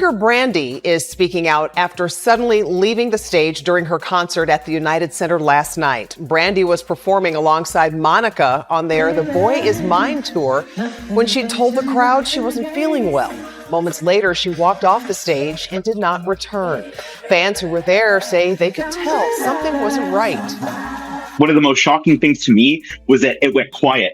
Singer Brandy is speaking out after suddenly leaving the stage during her concert at the United Center last night. Brandy was performing alongside Monica on their The Boy Is Mine tour when she told the crowd she wasn't feeling well. Moments later, she walked off the stage and did not return. Fans who were there say they could tell something wasn't right. One of the most shocking things to me was that it went quiet,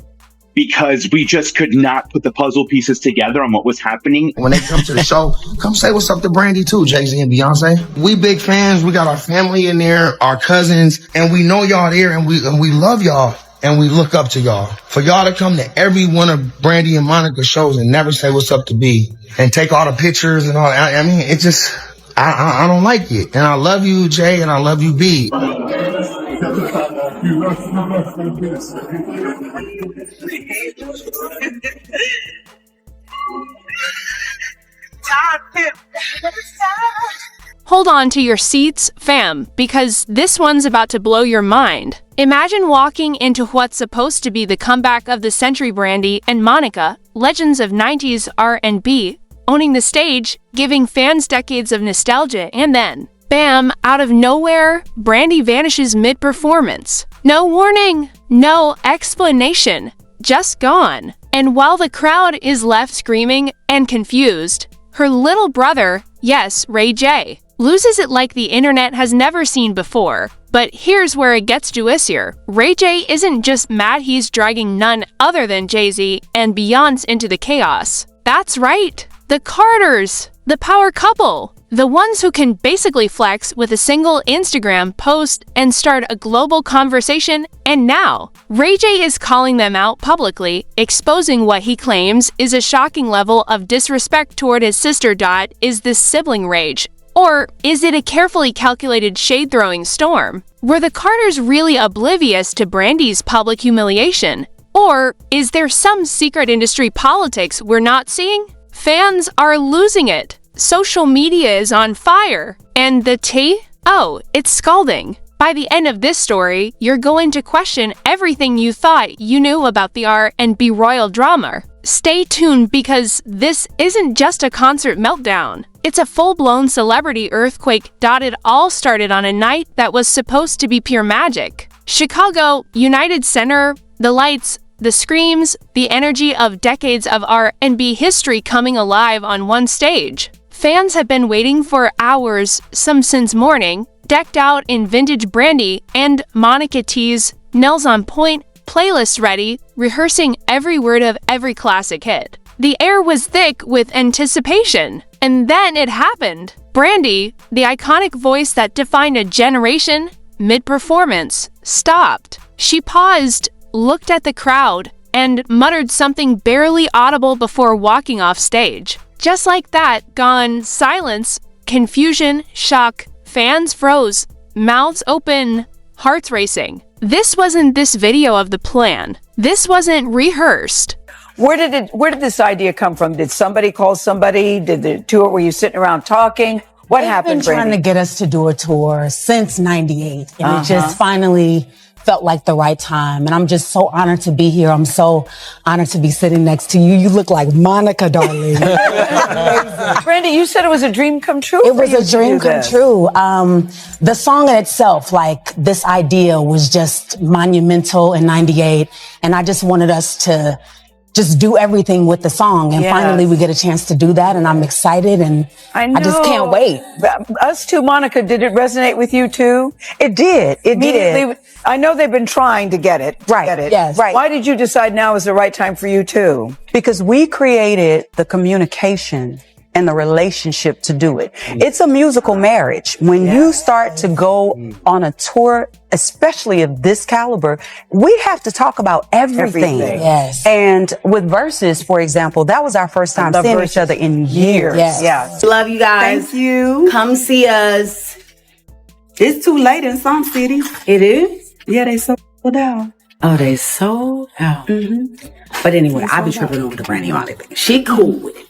because we just could not put the puzzle pieces together on what was happening. When they come to the show, come say what's up to Brandy too, Jay-Z and Beyonce. We big fans. We got our family in there, our cousins, and we know y'all there, and we love y'all, and we look up to y'all. For y'all to come to every one of Brandy and Monica's shows and never say what's up to B and take all the pictures and all, I mean, it just, I don't like it. And I love you, Jay, and I love you, B. Hold on to your seats, fam, because this one's about to blow your mind. Imagine walking into what's supposed to be the comeback of the century. Brandy and Monica, legends of 90s R&B, owning the stage, giving fans decades of nostalgia, and then, bam, out of nowhere, Brandy vanishes mid-performance. No warning, no explanation, just gone. And while the crowd is left screaming and confused, her little brother, yes, Ray J, loses it like the internet has never seen before. But here's where it gets juicier. Ray J isn't just mad he's dragging none other than Jay-Z and Beyoncé into the chaos. That's right, the Carters, the power couple. The ones who can basically flex with a single Instagram post and start a global conversation, and now, Ray J is calling them out publicly, exposing what he claims is a shocking level of disrespect toward his sister. Is this sibling rage? Or is it a carefully calculated shade-throwing storm? Were the Carters really oblivious to Brandy's public humiliation? Or is there some secret industry politics we're not seeing? Fans are losing it. Social media is on fire. And the tea? Oh, it's scalding. By the end of this story, you're going to question everything you thought you knew about the R&B royal drama. Stay tuned, because this isn't just a concert meltdown. It's a full-blown celebrity earthquake. It all started on a night that was supposed to be pure magic. Chicago, United Center, the lights, the screams, the energy of decades of R&B history coming alive on one stage. Fans have been waiting for hours, some since morning, decked out in vintage Brandy and Monica tees, nails on point, playlist ready, rehearsing every word of every classic hit. The air was thick with anticipation. And then it happened. Brandy, the iconic voice that defined a generation, mid-performance, stopped. She paused, looked at the crowd, and muttered something barely audible before walking off stage. Just like that, gone. Silence, confusion, shock. Fans froze, mouths open, hearts racing. This wasn't this video of the plan. This wasn't rehearsed. Where did this idea come from? Did somebody call somebody? Did the tour, were you sitting around talking? What happened, They've been trying to get us to do a tour since '98, and it just finally felt like the right time. And I'm just so honored to be here. I'm so honored to be sitting next to you. You look like Monica, darling. Brandy, you said it was a dream come true. It was a dream come true. The song in itself, like this idea was just monumental in '98. And I just wanted us to just do everything with the song. And finally we get a chance to do that. And I'm excited, and I just can't wait. Us too, Monica, did it resonate with you too? It did. It did. I know they've been trying to get it. Yes. Right. Why did you decide now is the right time for you too? Because we created the communication and the relationship to do it. It's a musical marriage. When you start to go on a tour, especially of this caliber, we have to talk about everything. Yes. And with Versus, for example, that was our first time seeing each other in years. Yes. Love you guys. Thank you. Come see us. It's too late in some cities. It is? Yeah, they sold out. Oh, they sold out. But anyway, I be tripping over the Brandy Molly thing. She cool with it.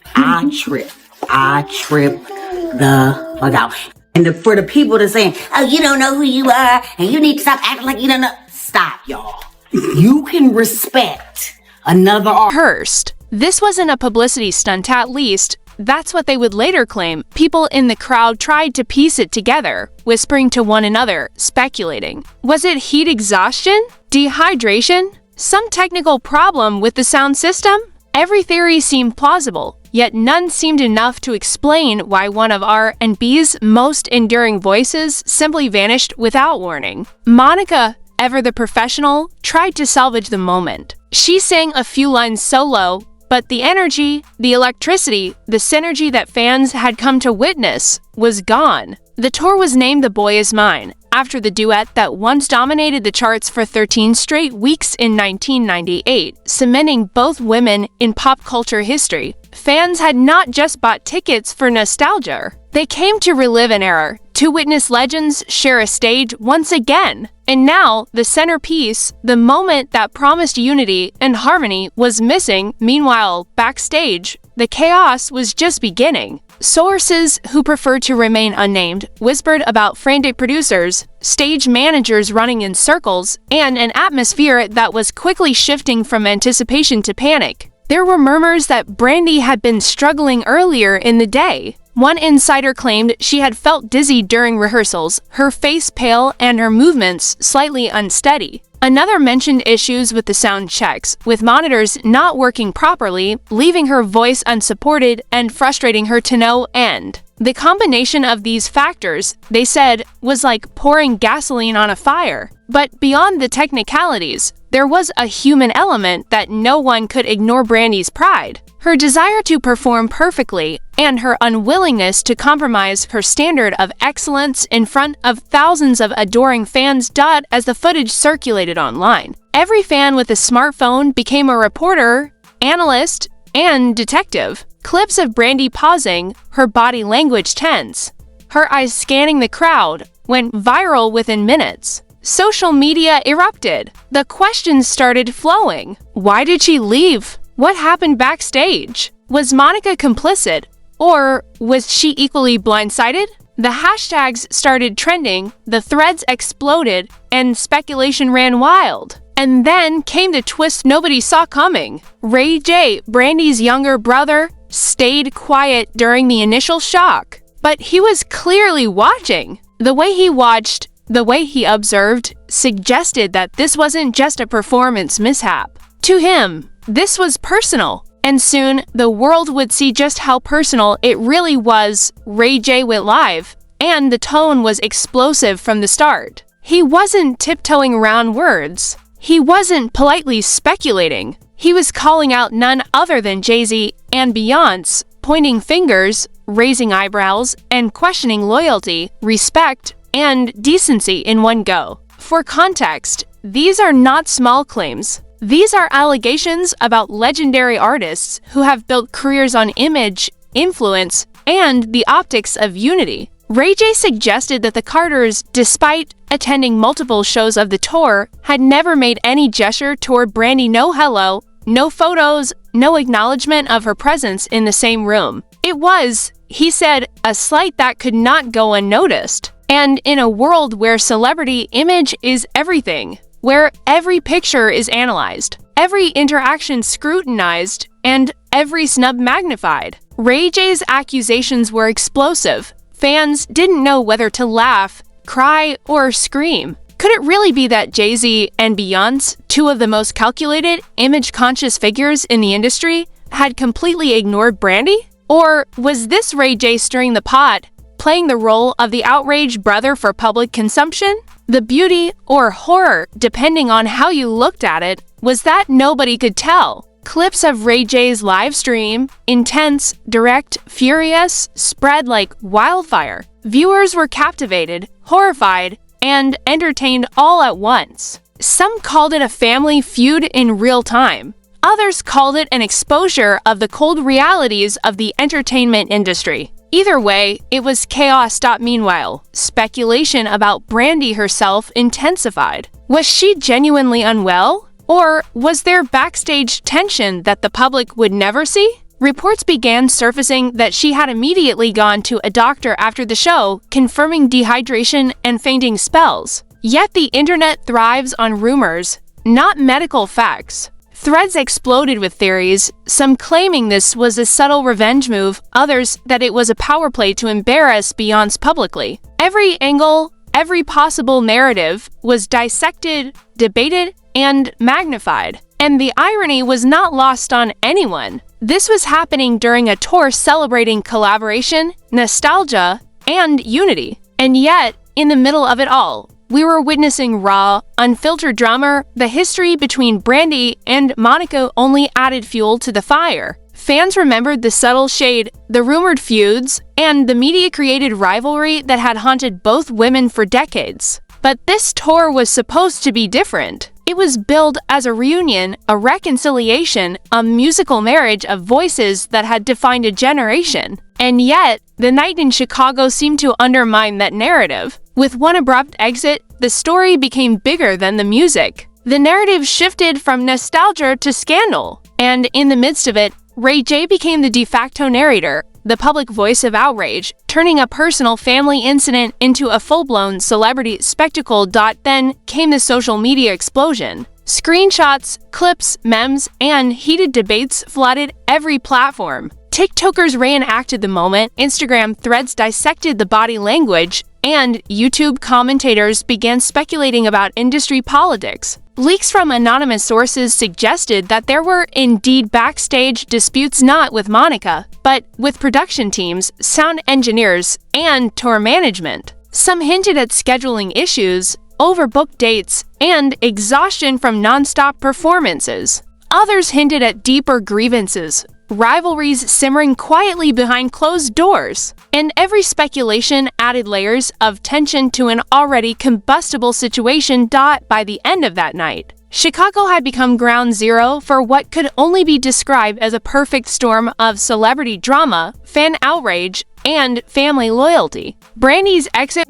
I trip the fuck out. And for the people that saying, oh, you don't know who you are, and you need to stop acting like you don't know. Stop, y'all. You can respect another artist. This wasn't a publicity stunt, at least. that's what they would later claim. People in the crowd tried to piece it together, whispering to one another, speculating. Was it heat exhaustion? Dehydration? Some technical problem with the sound system? Every theory seemed plausible, yet none seemed enough to explain why one of R&B's most enduring voices simply vanished without warning. Monica, ever the professional, tried to salvage the moment. She sang a few lines solo, but the energy, the electricity, the synergy that fans had come to witness was gone. The tour was named The Boy Is Mine, after the duet that once dominated the charts for 13 straight weeks in 1998, cementing both women in pop culture history. Fans had not just bought tickets for nostalgia. They came to relive an era, to witness legends share a stage once again. And now, the centerpiece, the moment that promised unity and harmony, was missing. Meanwhile, backstage, the chaos was just beginning. Sources who preferred to remain unnamed whispered about frantic producers, stage managers running in circles, and an atmosphere that was quickly shifting from anticipation to panic. There were murmurs that Brandy had been struggling earlier in the day. One insider claimed she had felt dizzy during rehearsals, her face pale and her movements slightly unsteady. Another mentioned issues with the sound checks, with monitors not working properly, leaving her voice unsupported and frustrating her to no end. The combination of these factors, they said, was like pouring gasoline on a fire. But beyond the technicalities, there was a human element that no one could ignore. Brandy's pride, her desire to perform perfectly, and her unwillingness to compromise her standard of excellence in front of thousands of adoring fans. As the footage circulated online, every fan with a smartphone became a reporter, analyst, and detective. Clips of Brandy pausing, her body language tense, her eyes scanning the crowd, went viral within minutes. Social media erupted. The questions started flowing. Why did she leave? What happened backstage? Was Monica complicit? Or was she equally blindsided? The hashtags started trending, the threads exploded, and speculation ran wild. And then came the twist nobody saw coming. Ray J, Brandy's younger brother, stayed quiet during the initial shock. But he was clearly watching. The way he watched, the way he observed, suggested that this wasn't just a performance mishap. To him, this was personal. And soon, the world would see just how personal it really was. Ray J went live, and the tone was explosive from the start. He wasn't tiptoeing around words. He wasn't politely speculating. He was calling out none other than Jay-Z and Beyoncé, pointing fingers, raising eyebrows, and questioning loyalty, respect, and decency in one go. For context, these are not small claims. These are allegations about legendary artists who have built careers on image, influence, and the optics of unity. Ray J suggested that the Carters, despite attending multiple shows of the tour, had never made any gesture toward Brandy. No hello, no photos, no acknowledgement of her presence in the same room. It was, he said, a slight that could not go unnoticed. And in a world where celebrity image is everything, where every picture is analyzed, every interaction scrutinized, and every snub magnified, Ray J's accusations were explosive. Fans didn't know whether to laugh, cry, or scream. Could it really be that Jay-Z and Beyoncé, two of the most calculated, image-conscious figures in the industry, had completely ignored Brandy? Or was this Ray J stirring the pot, playing the role of the outraged brother for public consumption? The beauty or horror, depending on how you looked at it, was that nobody could tell. Clips of Ray J's live stream, intense, direct, furious, spread like wildfire. Viewers were captivated, horrified, and entertained all at once. Some called it a family feud in real time. Others called it an exposure of the cold realities of the entertainment industry. Either way, it was chaos. Meanwhile, speculation about Brandy herself intensified. Was she genuinely unwell? Or was there backstage tension that the public would never see? Reports began surfacing that she had immediately gone to a doctor after the show, confirming dehydration and fainting spells. Yet the internet thrives on rumors, not medical facts. Threads exploded with theories, some claiming this was a subtle revenge move, others that it was a power play to embarrass Beyoncé publicly. Every angle, every possible narrative was dissected, debated, and magnified. And the irony was not lost on anyone. This was happening during a tour celebrating collaboration, nostalgia, and unity. And yet, in the middle of it all, we were witnessing raw, unfiltered drama. The history between Brandy and Monica only added fuel to the fire. Fans remembered the subtle shade, the rumored feuds, and the media-created rivalry that had haunted both women for decades. But this tour was supposed to be different. It was billed as a reunion, a reconciliation, a musical marriage of voices that had defined a generation. And yet, the night in Chicago seemed to undermine that narrative. With one abrupt exit, the story became bigger than the music. The narrative shifted from nostalgia to scandal. And in the midst of it, Ray J became the de facto narrator, the public voice of outrage, turning a personal family incident into a full-blown celebrity spectacle. Then came the social media explosion. Screenshots, clips, memes, and heated debates flooded every platform. TikTokers reenacted the moment, Instagram threads dissected the body language, and YouTube commentators began speculating about industry politics. Leaks from anonymous sources suggested that there were indeed backstage disputes not with Monica, but with production teams, sound engineers, and tour management. Some hinted at scheduling issues, overbooked dates, and exhaustion from non-stop performances. Others hinted at deeper grievances, rivalries simmering quietly behind closed doors. And every speculation added layers of tension to an already combustible situation. By the end of that night, Chicago had become ground zero for what could only be described as a perfect storm of celebrity drama, fan outrage, and family loyalty. Brandy's exit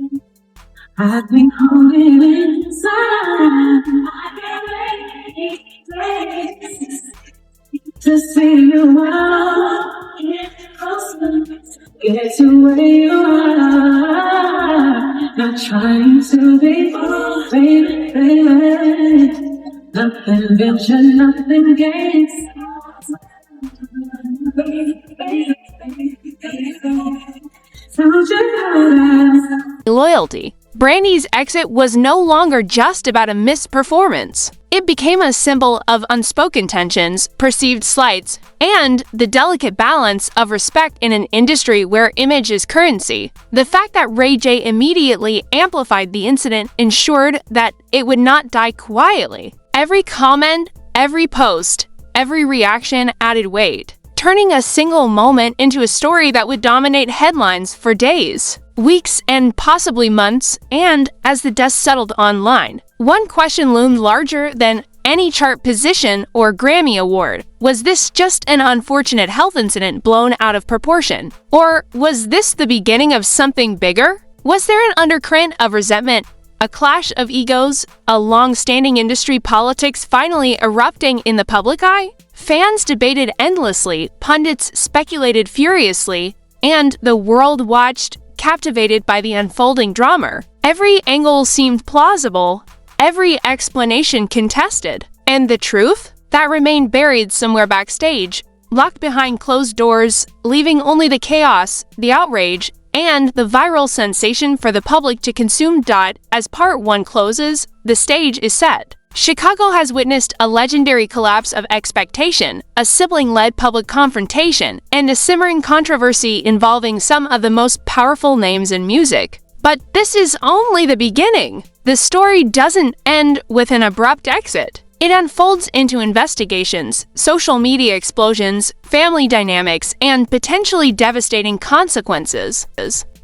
I've been holding inside. I can't wait to see you out. Get closer, get to where you are. Not trying to be baby. Nothing venture, nothing gains. Loyalty. Brandy's exit was no longer just about a missed performance. It became a symbol of unspoken tensions, perceived slights, and the delicate balance of respect in an industry where image is currency. The fact that Ray J immediately amplified the incident ensured that it would not die quietly. Every comment, every post, every reaction added weight, turning a single moment into a story that would dominate headlines for days, weeks, and possibly months. And as the dust settled online, one question loomed larger than any chart position or Grammy award. Was this just an unfortunate health incident blown out of proportion? Or was this the beginning of something bigger? Was there an undercurrent of resentment, a clash of egos, a long-standing industry politics finally erupting in the public eye? Fans debated endlessly, pundits speculated furiously, and the world watched, captivated by the unfolding drama. Every angle seemed plausible, every explanation contested. And the truth? That remained buried somewhere backstage, locked behind closed doors, leaving only the chaos, the outrage, and the viral sensation for the public to consume. As part one closes, the stage is set. Chicago has witnessed a legendary collapse of expectation, a sibling-led public confrontation, and a simmering controversy involving some of the most powerful names in music. But this is only the beginning. The story doesn't end with an abrupt exit. It unfolds into investigations, social media explosions, family dynamics, and potentially devastating consequences.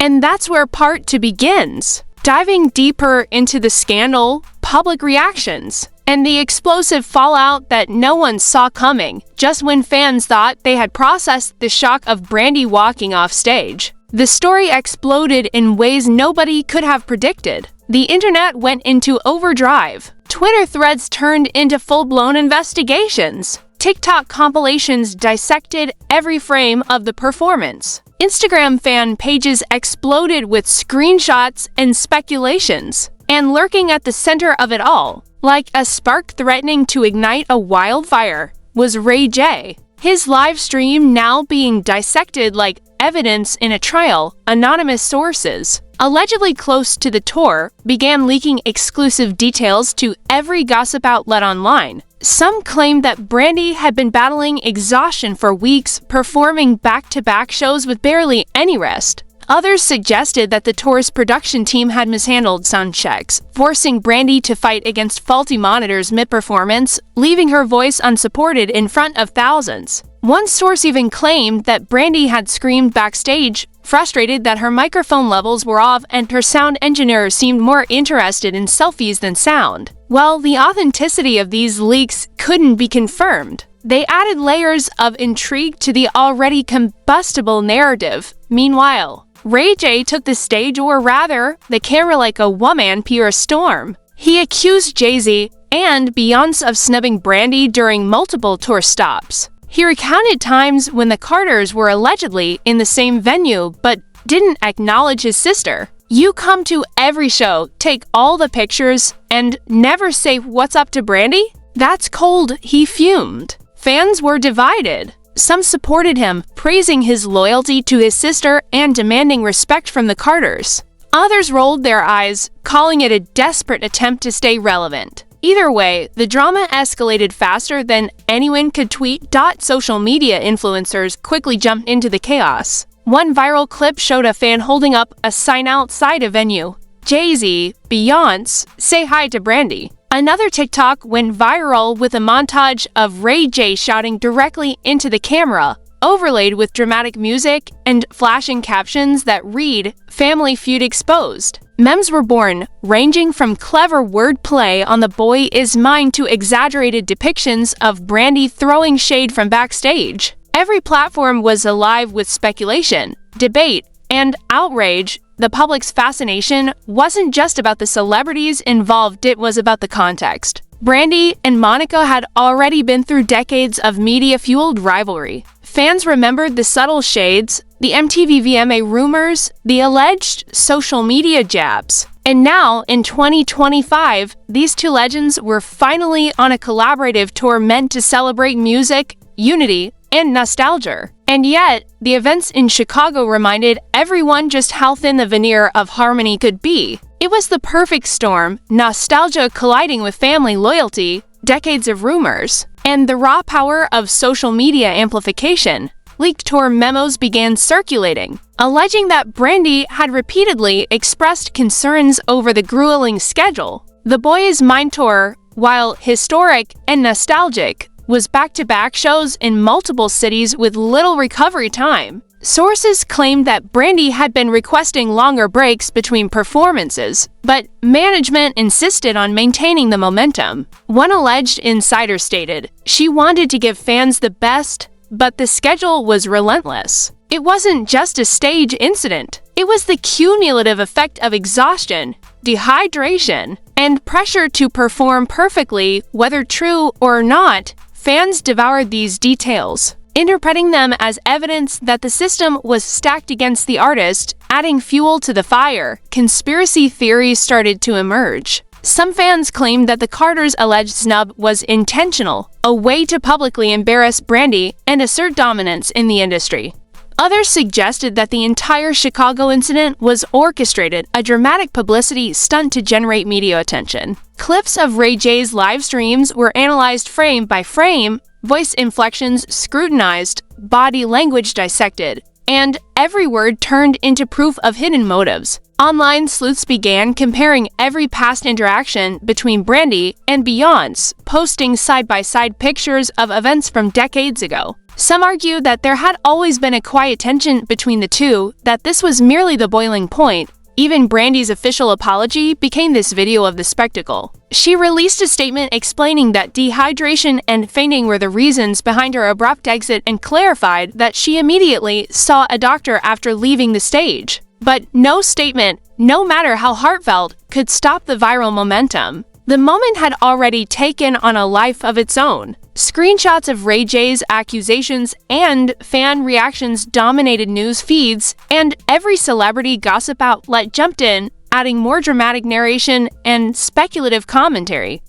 And that's where part two begins, diving deeper into the scandal, public reactions, and the explosive fallout that no one saw coming. Just when fans thought they had processed the shock of Brandy walking off stage, the story exploded in ways nobody could have predicted. The internet went into overdrive. Twitter threads turned into full-blown investigations. TikTok compilations dissected every frame of the performance. Instagram fan pages exploded with screenshots and speculations. And lurking at the center of it all, Like a spark threatening to ignite a wildfire was Ray J. His live stream now being dissected like evidence in a trial. Anonymous sources, allegedly close to the tour, began leaking exclusive details to every gossip outlet online. Some claimed that Brandy had been battling exhaustion for weeks, performing back-to-back shows with barely any rest. Others suggested that the tour's production team had mishandled sound checks, forcing Brandy to fight against faulty monitors mid-performance, leaving her voice unsupported in front of thousands. One source even claimed that Brandy had screamed backstage, frustrated that her microphone levels were off and her sound engineer seemed more interested in selfies than sound. While the authenticity of these leaks couldn't be confirmed, they added layers of intrigue to the already combustible narrative. Meanwhile, Ray J took the stage, or rather, the camera, like a one-man pure storm. He accused Jay-Z and Beyoncé of snubbing Brandy during multiple tour stops. He recounted times when the Carters were allegedly in the same venue but didn't acknowledge his sister. You come to every show, take all the pictures, and never say what's up to Brandy? That's cold, he fumed. Fans were divided. Some supported him, praising his loyalty to his sister and demanding respect from the Carters. Others rolled their eyes, calling it a desperate attempt to stay relevant. Either way, the drama escalated faster than anyone could tweet. Social media influencers quickly jumped into the chaos. One viral clip showed a fan holding up a sign outside a venue. Jay-Z, Beyoncé, say hi to Brandy. Another TikTok went viral with a montage of Ray J shouting directly into the camera, overlaid with dramatic music and flashing captions that read, "Family Feud Exposed." Memes were born, ranging from clever wordplay on "the boy is mine" to exaggerated depictions of Brandy throwing shade from backstage. Every platform was alive with speculation, debate, and outrage. The public's fascination wasn't just about the celebrities involved, it was about the context. Brandy and Monica had already been through decades of media-fueled rivalry. Fans remembered the subtle shades, the MTV VMA rumors, the alleged social media jabs. And now, in 2025, these two legends were finally on a collaborative tour meant to celebrate music, unity, and nostalgia. And yet, the events in Chicago reminded everyone just how thin the veneer of harmony could be. It was the perfect storm, nostalgia colliding with family loyalty, decades of rumors, and the raw power of social media amplification. Leaked tour memos began circulating, alleging that Brandy had repeatedly expressed concerns over the grueling schedule. The Boy Is Mine tour, while historic and nostalgic, was back-to-back shows in multiple cities with little recovery time. Sources claimed that Brandy had been requesting longer breaks between performances, but management insisted on maintaining the momentum. One alleged insider stated, "She wanted to give fans the best, but the schedule was relentless." It wasn't just a stage incident. It was the cumulative effect of exhaustion, dehydration, and pressure to perform perfectly, whether true or not. Fans devoured these details, interpreting them as evidence that the system was stacked against the artist, adding fuel to the fire. Conspiracy theories started to emerge. Some fans claimed that the Carters' alleged snub was intentional, a way to publicly embarrass Brandy and assert dominance in the industry. Others suggested that the entire Chicago incident was orchestrated, a dramatic publicity stunt to generate media attention. Clips of Ray J's live streams were analyzed frame by frame, voice inflections scrutinized, body language dissected, and every word turned into proof of hidden motives. Online sleuths began comparing every past interaction between Brandy and Beyoncé, posting side-by-side pictures of events from decades ago. Some argue that there had always been a quiet tension between the two, that this was merely the boiling point. Even Brandy's official apology became this video of the spectacle. She released a statement explaining that dehydration and fainting were the reasons behind her abrupt exit and clarified that she immediately saw a doctor after leaving the stage. But no statement, no matter how heartfelt, could stop the viral momentum. The moment had already taken on a life of its own. Screenshots of Ray J's accusations and fan reactions dominated news feeds, and every celebrity gossip outlet jumped in, adding more dramatic narration and speculative commentary.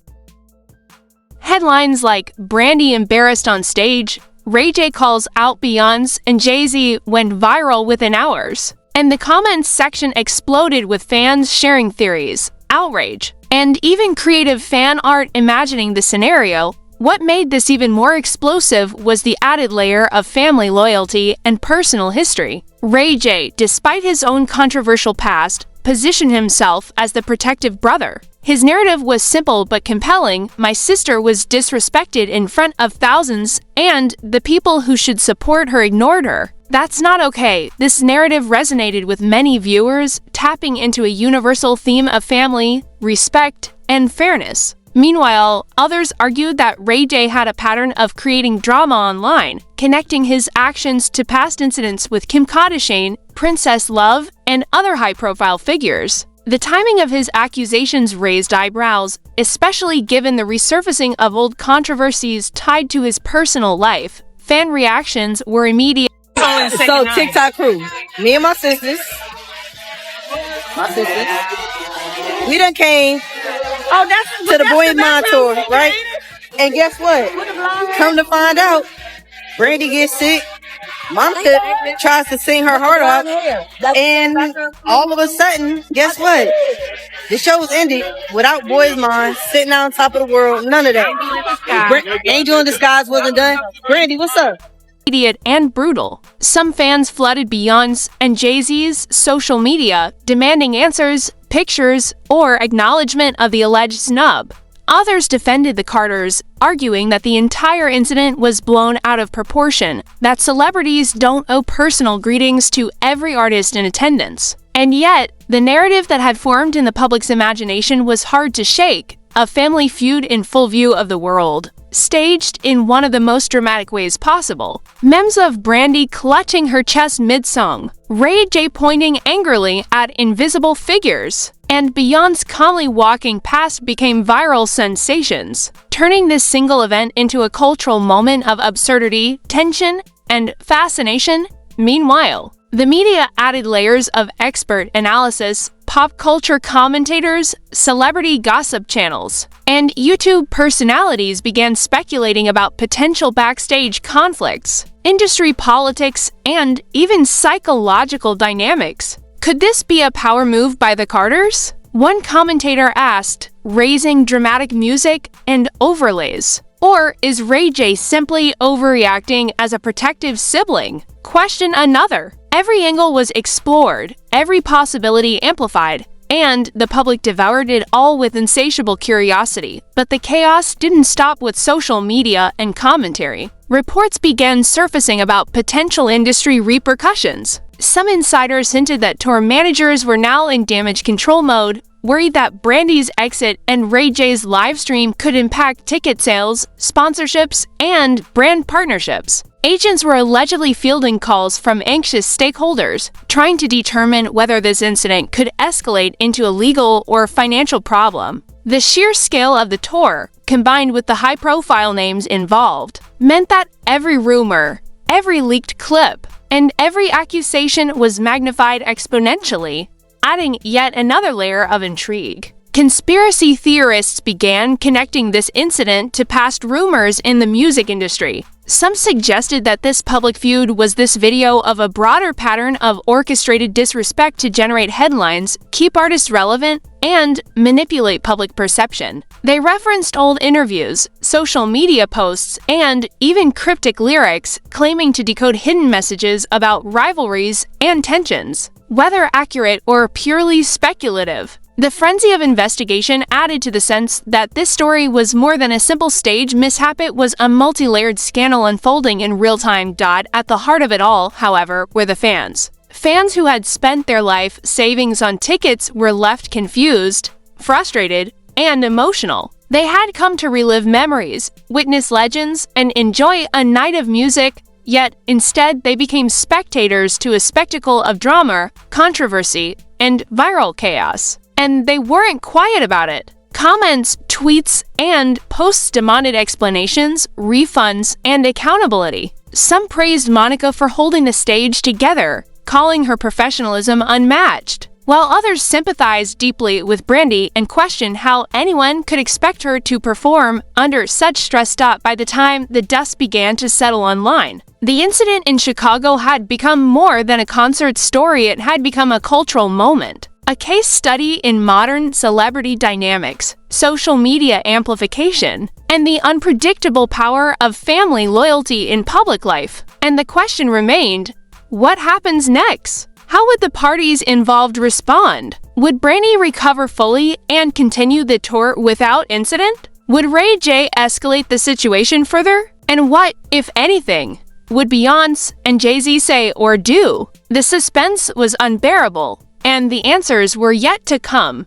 Headlines like Brandy embarrassed on stage, Ray J calls out Beyoncé, and Jay-Z went viral within hours. And the comments section exploded with fans sharing theories, outrage, and even creative fan art imagining the scenario. What made this even more explosive was the added layer of family loyalty and personal history. Ray J, despite his own controversial past, positioned himself as the protective brother. His narrative was simple but compelling. My sister was disrespected in front of thousands, and the people who should support her ignored her. That's not okay. This narrative resonated with many viewers, tapping into a universal theme of family, respect, and fairness. Meanwhile, others argued that Ray J had a pattern of creating drama online, connecting his actions to past incidents with Kim Kardashian, Princess Love, and other high-profile figures. The timing of his accusations raised eyebrows, especially given the resurfacing of old controversies tied to his personal life. Fan reactions were immediate. So TikTok crew, me and my sisters, we done came to the Boy Is Mine tour, right? And guess what? Come to find out, Brandy gets sick. Monica tries to sing her heart out, and all of a sudden, guess what? The show was ended without Boy Is Mine sitting on top of the world. None of that. Angel in Disguise wasn't done. Brandy, what's up? Immediate and brutal. Some fans flooded Beyoncé and Jay-Z's social media, demanding answers, pictures, or acknowledgement of the alleged snub. Others defended the Carters, arguing that the entire incident was blown out of proportion, that celebrities don't owe personal greetings to every artist in attendance. And yet, the narrative that had formed in the public's imagination was hard to shake, a family feud in full view of the world, staged in one of the most dramatic ways possible. Memes of Brandy clutching her chest mid-song, Ray J pointing angrily at invisible figures, and Beyoncé calmly walking past became viral sensations, turning this single event into a cultural moment of absurdity, tension, and fascination. Meanwhile, the media added layers of expert analysis, pop culture commentators, celebrity gossip channels, and YouTube personalities began speculating about potential backstage conflicts, industry politics, and even psychological dynamics. Could this be a power move by the Carters? One commentator asked, raising dramatic music and overlays. Or is Ray J simply overreacting as a protective sibling? Question another. Every angle was explored, every possibility amplified, and the public devoured it all with insatiable curiosity. But the chaos didn't stop with social media and commentary. Reports began surfacing about potential industry repercussions. Some insiders hinted that tour managers were now in damage control mode, worried that Brandy's exit and Ray J's livestream could impact ticket sales, sponsorships, and brand partnerships. Agents were allegedly fielding calls from anxious stakeholders, trying to determine whether this incident could escalate into a legal or financial problem. The sheer scale of the tour, combined with the high-profile names involved, meant that every rumor, every leaked clip, and every accusation was magnified exponentially, adding yet another layer of intrigue. Conspiracy theorists began connecting this incident to past rumors in the music industry. Some suggested that this public feud was this video of a broader pattern of orchestrated disrespect to generate headlines, keep artists relevant, and manipulate public perception. They referenced old interviews, social media posts, and even cryptic lyrics, claiming to decode hidden messages about rivalries and tensions. Whether accurate or purely speculative, the frenzy of investigation added to the sense that this story was more than a simple stage mishap. It was a multi-layered scandal unfolding in real time. At the heart of it all, however, were the fans. Fans who had spent their life savings on tickets were left confused, frustrated, and emotional. They had come to relive memories, witness legends, and enjoy a night of music, yet instead they became spectators to a spectacle of drama, controversy, and viral chaos. And they weren't quiet about it. Comments, tweets, and posts demanded explanations, refunds, and accountability. Some praised Monica for holding the stage together, calling her professionalism unmatched, while others sympathized deeply with Brandy and questioned how anyone could expect her to perform under such stress. By the time the dust began to settle online, the incident in Chicago had become more than a concert story. It had become a cultural moment, a case study in modern celebrity dynamics, social media amplification, and the unpredictable power of family loyalty in public life. And the question remained, what happens next? How would the parties involved respond? Would Brandy recover fully and continue the tour without incident? Would Ray J escalate the situation further? And what, if anything, would Beyoncé and Jay-Z say or do? The suspense was unbearable, and the answers were yet to come.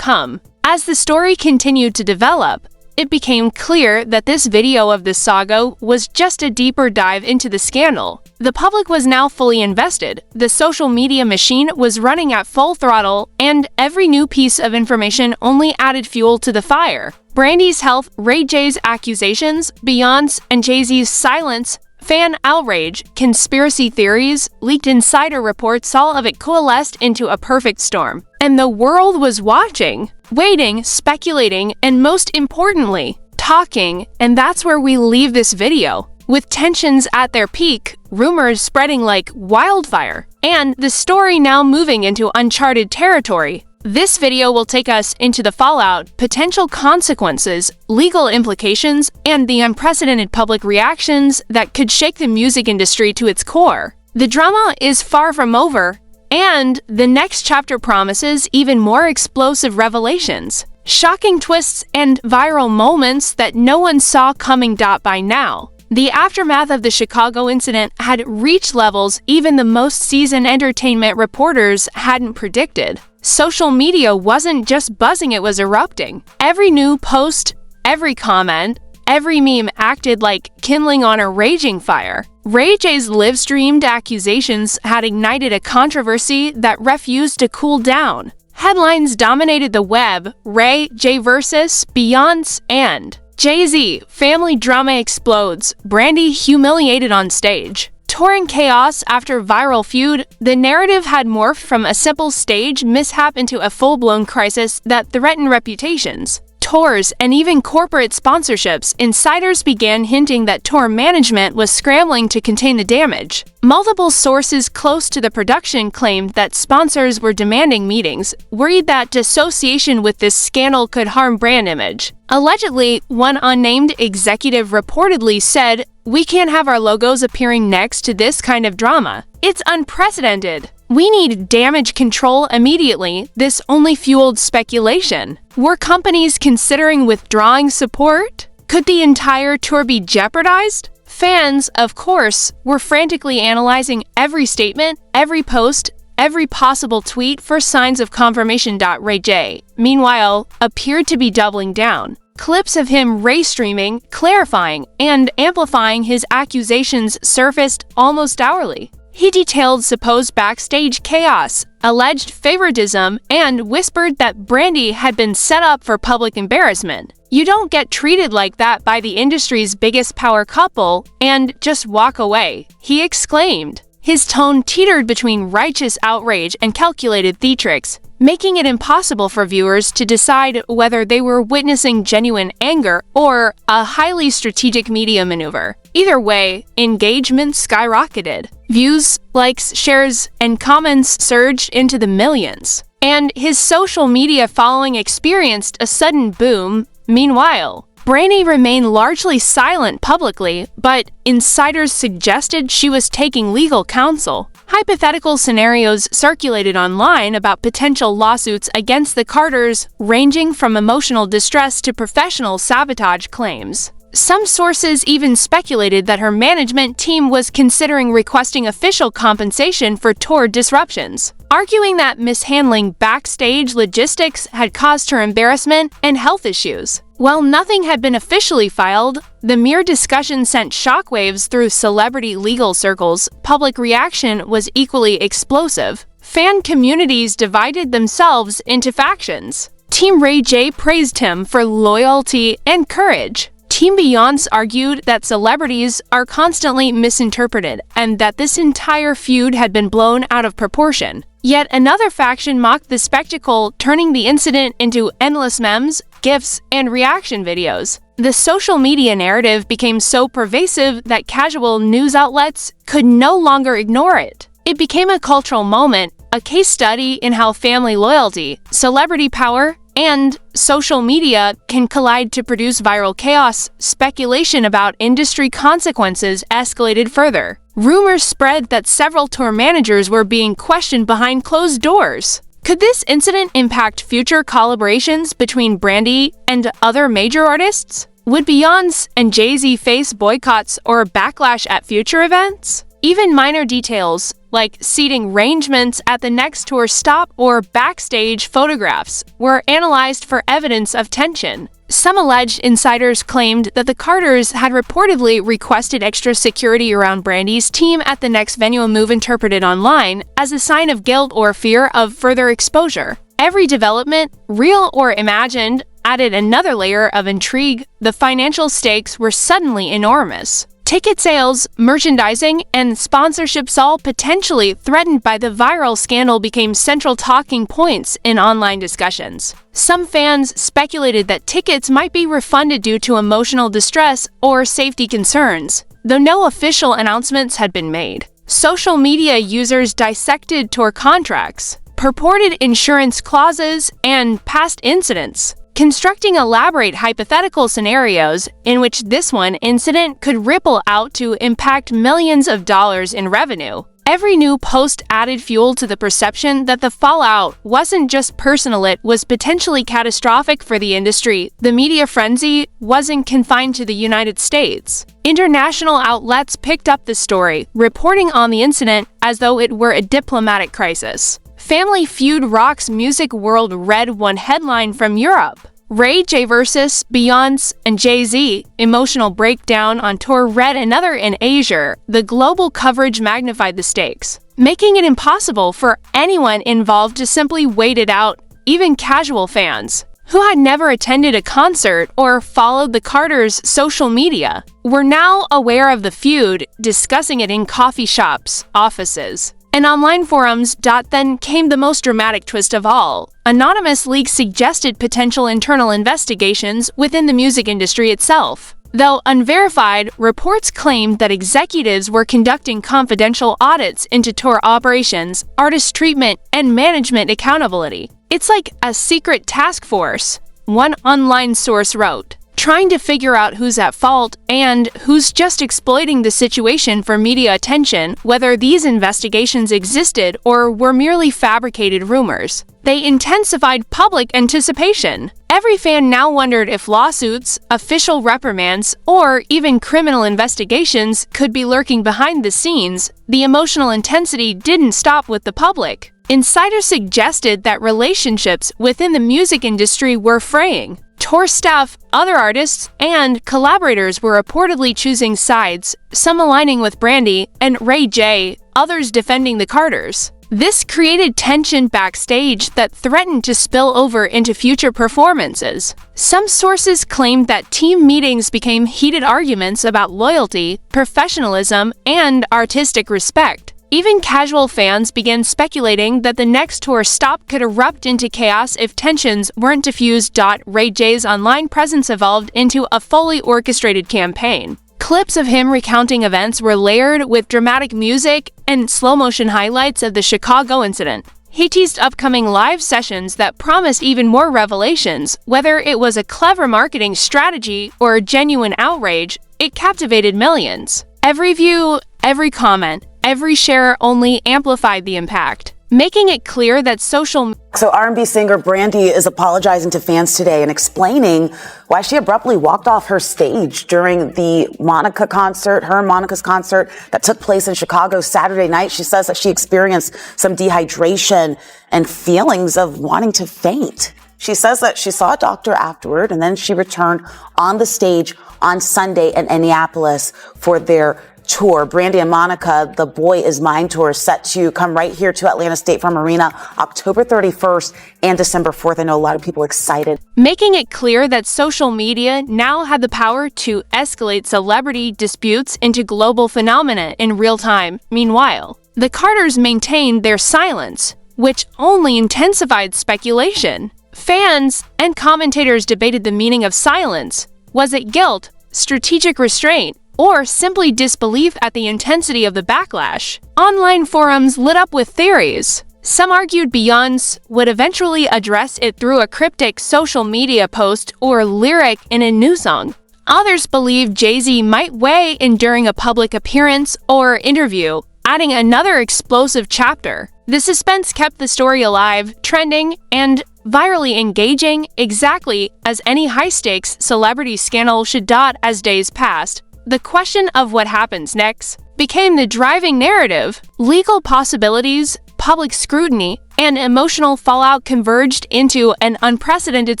As the story continued to develop, it became clear that this video of the saga was just a deeper dive into the scandal. The public was now fully invested, the social media machine was running at full throttle, and every new piece of information only added fuel to the fire. Brandy's health, Ray J's accusations, Beyoncé and Jay-Z's silence, fan outrage, conspiracy theories, leaked insider reports, all of it coalesced into a perfect storm. And the world was watching, waiting, speculating, and most importantly, talking. And that's where we leave this video. With tensions at their peak, rumors spreading like wildfire, and the story now moving into uncharted territory. This video will take us into the fallout, potential consequences, legal implications, and the unprecedented public reactions that could shake the music industry to its core. The drama is far from over, and the next chapter promises even more explosive revelations, shocking twists, and viral moments that no one saw coming. By now, the aftermath of the Chicago incident had reached levels even the most seasoned entertainment reporters hadn't predicted. Social media wasn't just buzzing, it was erupting. Every new post, every comment, every meme acted like kindling on a raging fire. Ray J's live-streamed accusations had ignited a controversy that refused to cool down. Headlines dominated the web: Ray J versus Beyoncé and Jay-Z, family drama explodes, Brandy humiliated on stage. Touring chaos after viral feud, the narrative had morphed from a simple stage mishap into a full-blown crisis that threatened reputations, tours, and even corporate sponsorships. Insiders began hinting that tour management was scrambling to contain the damage. Multiple sources close to the production claimed that sponsors were demanding meetings, worried that dissociation with this scandal could harm brand image. Allegedly, one unnamed executive reportedly said, "We can't have our logos appearing next to this kind of drama. It's unprecedented. We need damage control immediately." This only fueled speculation. Were companies considering withdrawing support? Could the entire tour be jeopardized? Fans, of course, were frantically analyzing every statement, every post, every possible tweet for signs of confirmation. Ray J, meanwhile, appeared to be doubling down. Clips of him streaming, clarifying, and amplifying his accusations surfaced almost hourly. He detailed supposed backstage chaos, alleged favoritism, and whispered that Brandy had been set up for public embarrassment. You don't get treated like that by the industry's biggest power couple and just walk away, he exclaimed. His tone teetered between righteous outrage and calculated theatrics, making it impossible for viewers to decide whether they were witnessing genuine anger or a highly strategic media maneuver. Either way, engagement skyrocketed. Views, likes, shares, and comments surged into the millions, and his social media following experienced a sudden boom. Meanwhile, Brandy remained largely silent publicly, but insiders suggested she was taking legal counsel. Hypothetical scenarios circulated online about potential lawsuits against the Carters, ranging from emotional distress to professional sabotage claims. Some sources even speculated that her management team was considering requesting official compensation for tour disruptions, arguing that mishandling backstage logistics had caused her embarrassment and health issues. While nothing had been officially filed, the mere discussion sent shockwaves through celebrity legal circles. Public reaction was equally explosive. Fan communities divided themselves into factions. Team Ray J praised him for loyalty and courage. Team Beyonce argued that celebrities are constantly misinterpreted and that this entire feud had been blown out of proportion. Yet another faction mocked the spectacle, turning the incident into endless memes, GIFs, and reaction videos. The social media narrative became so pervasive that casual news outlets could no longer ignore it. It became a cultural moment, a case study in how family loyalty, celebrity power, and social media can collide to produce viral chaos. Speculation about industry consequences escalated further. Rumors spread that several tour managers were being questioned behind closed doors. Could this incident impact future collaborations between Brandy and other major artists? Would Beyoncé and Jay-Z face boycotts or backlash at future events? Even minor details, like seating arrangements at the next tour stop or backstage photographs, were analyzed for evidence of tension. Some alleged insiders claimed that the Carters had reportedly requested extra security around Brandy's team at the next venue, a move interpreted online as a sign of guilt or fear of further exposure. Every development, real or imagined, added another layer of intrigue. The financial stakes were suddenly enormous. Ticket sales, merchandising, and sponsorships, all potentially threatened by the viral scandal, became central talking points in online discussions. Some fans speculated that tickets might be refunded due to emotional distress or safety concerns, though no official announcements had been made. Social media users dissected tour contracts, purported insurance clauses, and past incidents, constructing elaborate hypothetical scenarios in which this one incident could ripple out to impact millions of dollars in revenue. Every new post added fuel to the perception that the fallout wasn't just personal, it was potentially catastrophic for the industry. The media frenzy wasn't confined to the United States. International outlets picked up the story, reporting on the incident as though it were a diplomatic crisis. Family Feud rocks music world read one headline from Europe. Ray J versus Beyoncé and Jay-Z, emotional breakdown on tour, read another in Asia. The global coverage magnified the stakes, making it impossible for anyone involved to simply wait it out. Even casual fans, who had never attended a concert or followed the Carters' social media, were now aware of the feud, discussing it in coffee shops, offices, and online forums. Then came the most dramatic twist of all. Anonymous leaks suggested potential internal investigations within the music industry itself. Though unverified, reports claimed that executives were conducting confidential audits into tour operations, artist treatment, and management accountability. It's like a secret task force, one online source wrote, trying to figure out who's at fault and who's just exploiting the situation for media attention. Whether these investigations existed or were merely fabricated rumors, they intensified public anticipation. Every fan now wondered if lawsuits, official reprimands, or even criminal investigations could be lurking behind the scenes. The emotional intensity didn't stop with the public. Insiders suggested that relationships within the music industry were fraying. Tour staff, other artists, and collaborators were reportedly choosing sides, some aligning with Brandy and Ray J, others defending the Carters. This created tension backstage that threatened to spill over into future performances. Some sources claimed that team meetings became heated arguments about loyalty, professionalism, and artistic respect. Even casual fans began speculating that the next tour stop could erupt into chaos if tensions weren't diffused. Ray J's online presence evolved into a fully orchestrated campaign. Clips of him recounting events were layered with dramatic music and slow-motion highlights of the Chicago incident. He teased upcoming live sessions that promised even more revelations. Whether it was a clever marketing strategy or a genuine outrage, it captivated millions. Every view, every comment, every share only amplified the impact, making it clear that social... So R&B singer Brandy is apologizing to fans today and explaining why she abruptly walked off her stage during the Monica concert, her and Monica's concert that took place in Chicago Saturday night. She says that she experienced some dehydration and feelings of wanting to faint. She says that she saw a doctor afterward, and then she returned on the stage on Sunday in Indianapolis for their tour. Brandy and Monica, the Boy Is Mine tour, is set to come right here to Atlanta State Farm Arena October 31st and December 4th. I know a lot of people excited. Making it clear that social media now had the power to escalate celebrity disputes into global phenomena in real time. Meanwhile, the Carters maintained their silence, which only intensified speculation. Fans and commentators debated the meaning of silence. Was it guilt, strategic restraint, or simply disbelief at the intensity of the backlash? Online forums lit up with theories. Some argued Beyoncé would eventually address it through a cryptic social media post or lyric in a new song. Others believed Jay-Z might weigh in during a public appearance or interview, adding another explosive chapter. The suspense kept the story alive, trending, and virally engaging, exactly as any high-stakes celebrity scandal should dot as days passed. The question of what happens next became the driving narrative. Legal possibilities, public scrutiny, and emotional fallout converged into an unprecedented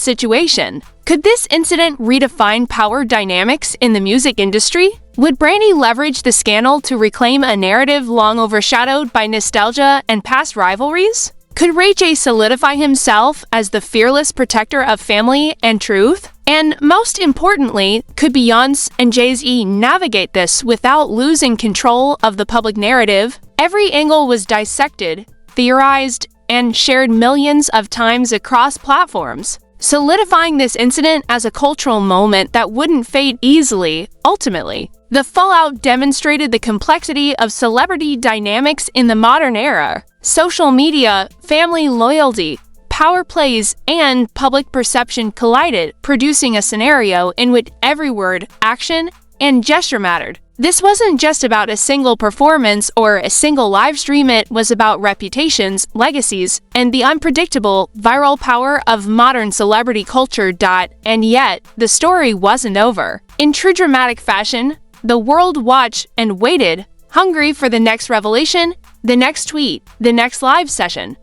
situation. Could this incident redefine power dynamics in the music industry? Would Brandy leverage the scandal to reclaim a narrative long overshadowed by nostalgia and past rivalries? Could Ray J solidify himself as the fearless protector of family and truth? And most importantly, could Beyoncé and Jay-Z navigate this without losing control of the public narrative? Every angle was dissected, theorized, and shared millions of times across platforms, solidifying this incident as a cultural moment that wouldn't fade easily. Ultimately, the fallout demonstrated the complexity of celebrity dynamics in the modern era. Social media, family loyalty, power plays, and public perception collided, producing a scenario in which every word, action, and gesture mattered. This wasn't just about a single performance or a single live stream, it was about reputations, legacies, and the unpredictable, viral power of modern celebrity culture. And yet, the story wasn't over. In true dramatic fashion, the world watched and waited, hungry for the next revelation, the next tweet, the next live session.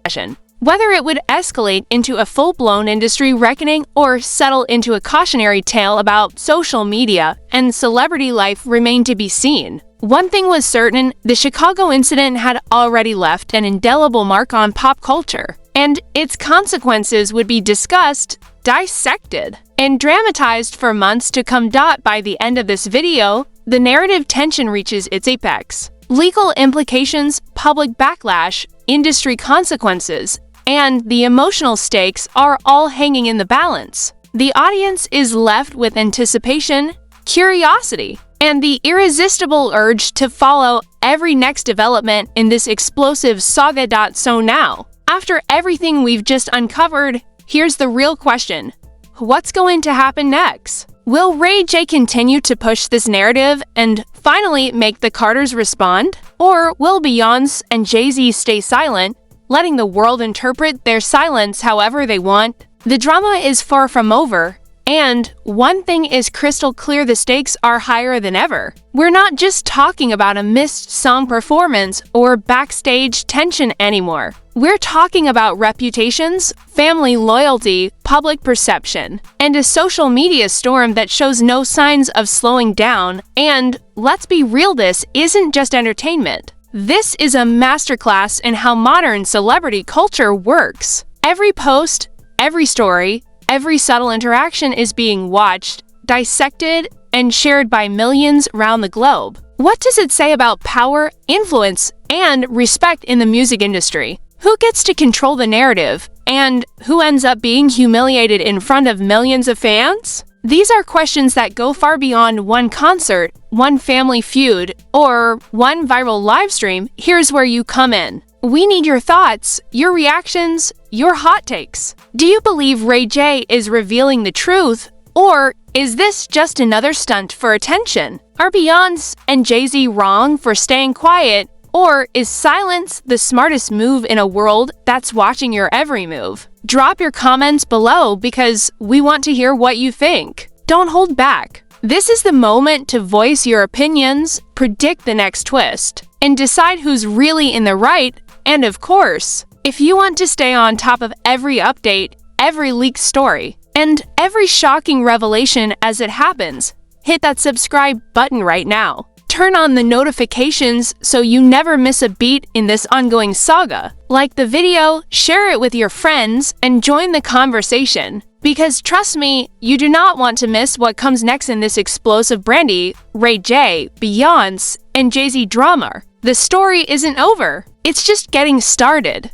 Whether it would escalate into a full-blown industry reckoning or settle into a cautionary tale about social media and celebrity life remained to be seen. One thing was certain, the Chicago incident had already left an indelible mark on pop culture, and its consequences would be discussed, dissected, and dramatized for months to come. By the end of this video, the narrative tension reaches its apex. Legal implications, public backlash, industry consequences, and the emotional stakes are all hanging in the balance. The audience is left with anticipation, curiosity, and the irresistible urge to follow every next development in this explosive saga. So now, after everything we've just uncovered, here's the real question. What's going to happen next? Will Ray J continue to push this narrative and finally make the Carters respond? Or will Beyoncé and Jay-Z stay silent, letting the world interpret their silence however they want? The drama is far from over, and one thing is crystal clear: the stakes are higher than ever. We're not just talking about a missed song performance or backstage tension anymore. We're talking about reputations, family loyalty, public perception, and a social media storm that shows no signs of slowing down. And let's be real, this isn't just entertainment. This is a masterclass in how modern celebrity culture works. Every post, every story, every subtle interaction is being watched, dissected, and shared by millions around the globe. What does it say about power, influence, and respect in the music industry? Who gets to control the narrative? And who ends up being humiliated in front of millions of fans? These are questions that go far beyond one concert, one family feud, or one viral live stream. Here's where you come in. We need your thoughts, your reactions, your hot takes. Do you believe Ray J is revealing the truth, or is this just another stunt for attention? Are Beyoncé and Jay-Z wrong for staying quiet, or is silence the smartest move in a world that's watching your every move? Drop your comments below because we want to hear what you think. Don't hold back. This is the moment to voice your opinions, predict the next twist, and decide who's really in the right. And of course, if you want to stay on top of every update, every leaked story, and every shocking revelation as it happens, hit that subscribe button right now. turn on the notifications so you never miss a beat in this ongoing saga. Like the video, share it with your friends, and join the conversation. Because trust me, you do not want to miss what comes next in this explosive Brandy, Ray J, Beyoncé, and Jay-Z drama. The story isn't over. It's just getting started.